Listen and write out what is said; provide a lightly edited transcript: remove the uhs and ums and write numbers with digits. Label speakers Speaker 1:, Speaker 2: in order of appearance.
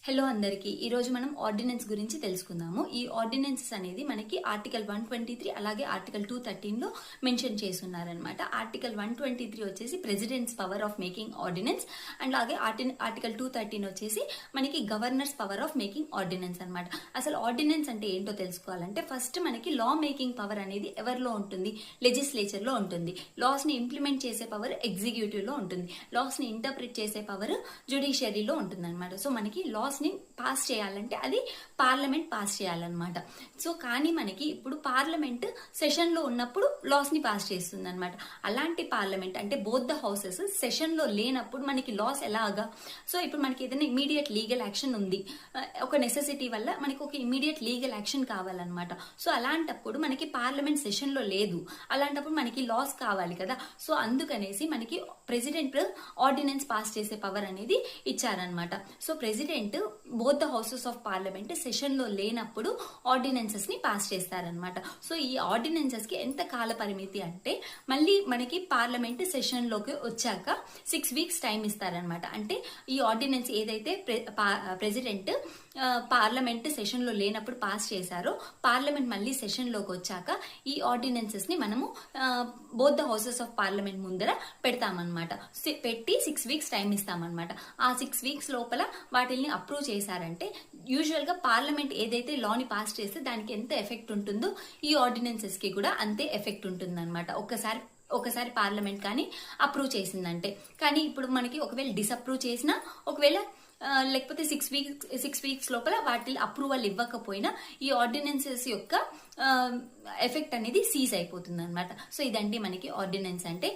Speaker 1: Hello అందరికీ ఈరోజు మనం ఆర్డినెన్స్ గురించి తెలుసుకుందాము. ఈ ఆర్డినెన్సెస్ అనేది మనకి ఆర్టికల్ 123 అలాగే ఆర్టికల్ 213 లో మెన్షన్ చేస్తున్నారనమాట. ఆర్టికల్ 123 వచ్చేసి president's power of making ordinance and అలాగే ఆర్టికల్ 213 వచ్చేసి మనకి governor's power of making ordinance అనమాట. అసలు ఆర్డినెన్స్ అంటే ఏంటో తెలుసుకోవాలంటే ఫస్ట్ మనకి లా మేకింగ్ పవర్ అనేది ఎవరిలో ఉంటుంది? లెజిస్లేచర్ లో ఉంటుంది. లాస్ ని ఇంప్లిమెంట్ చేసే పవర్ ఎగ్జిక్యూటివ్ లో ఉంటుంది. లాస్ ని ఇంటర్ప్రిట్ చేసే పవర్ జ్యుడిషియరీలో ఉంటుంది అనమాట. సో మనకి లాస్ ని పాస్ చేయాలంటే అది పార్లమెంట్ పాస్ చేయాలన్నమాట. సో కానీ మనకి ఇప్పుడు పార్లమెంట్ సెషన్ లో ఉన్నప్పుడు లాస్ ని పాస్ చేస్తుంది అనమాట. అలాంటి పార్లమెంట్ అంటే బోత్ ద హౌసెస్ సెషన్ లో లేనప్పుడు మనకి లాస్ ఎలాగా? సో ఇప్పుడు మనకి ఏదైనా ఇమీడియట్ లీగల్ యాక్షన్ ఉంది, ఒక నెసెసిటీ వల్ల మనకి ఒక ఇమీడియట్ లీగల్ యాక్షన్ కావాలన్నమాట. సో అలాంటప్పుడు మనకి పార్లమెంట్ సెషన్ లో లేదు, అలాంటప్పుడు మనకి లాస్ కావాలి కదా. సో అందుకనేసి మనకి ప్రెసిడెంట్ ఆర్డినెన్స్ పాస్ చేసే పవర్ అనేది ఇచ్చారనమాట. So president both the houses of parliament session లో లేనప్పుడు ఆర్డినెన్సెస్ ని పాస్ చేస్తారనమాట. సో ఈ ఆర్డినెన్సెస్ కి ఎంత కాల పరిమితి అంటే మళ్ళీ మనకి పార్లమెంట్ సెషన్ లోకి వచ్చాక 6 వీక్స్ టైం ఇస్తారనమాట. అంటే ఈ ఆర్డినెన్స్ ఏదైతే ప్రెసిడెంట్ పార్లమెంట్ సెషన్ లో లేనప్పుడు పాస్ చేశారో పార్లమెంట్ మళ్ళీ సెషన్ లోకి వచ్చాక ఈ ఆర్డినెన్సెస్ ని మనము both the houses of parliament ముందర పెడతామన్నమాట. పెట్టి 6 వీక్స్ టైం ఇస్తామన్నమాట. ఆ 6 వీక్స్ లోపల వాటిని అప్రూవ్ చేశారంటే యూజువల్ గా పార్లమెంట్ ఏదైతే లాని పాస్ చేస్తే దానికి ఎంత ఎఫెక్ట్ ఉంటుందో ఈ ఆర్డినెన్సెస్ కి కూడా అంతే ఎఫెక్ట్ ఉంటుంది అనమాట. ఒకసారి పార్లమెంట్ కానీ అప్రూవ్ చేసిందంటే. కానీ ఇప్పుడు మనకి ఒకవేళ డిసప్రూవ్ చేసినా, ఒకవేళ లేకపోతే 6 వీక్స్ లోపల వాటి అప్రూవల్ ఇవ్వకపోయినా ఈ ఆర్డినెన్సెస్ యొక్క ఎఫెక్ట్ అనేది సీజ్ అయిపోతుంది అనమాట. సో ఇదండి మనకి ఆర్డినెన్స్ అంటే.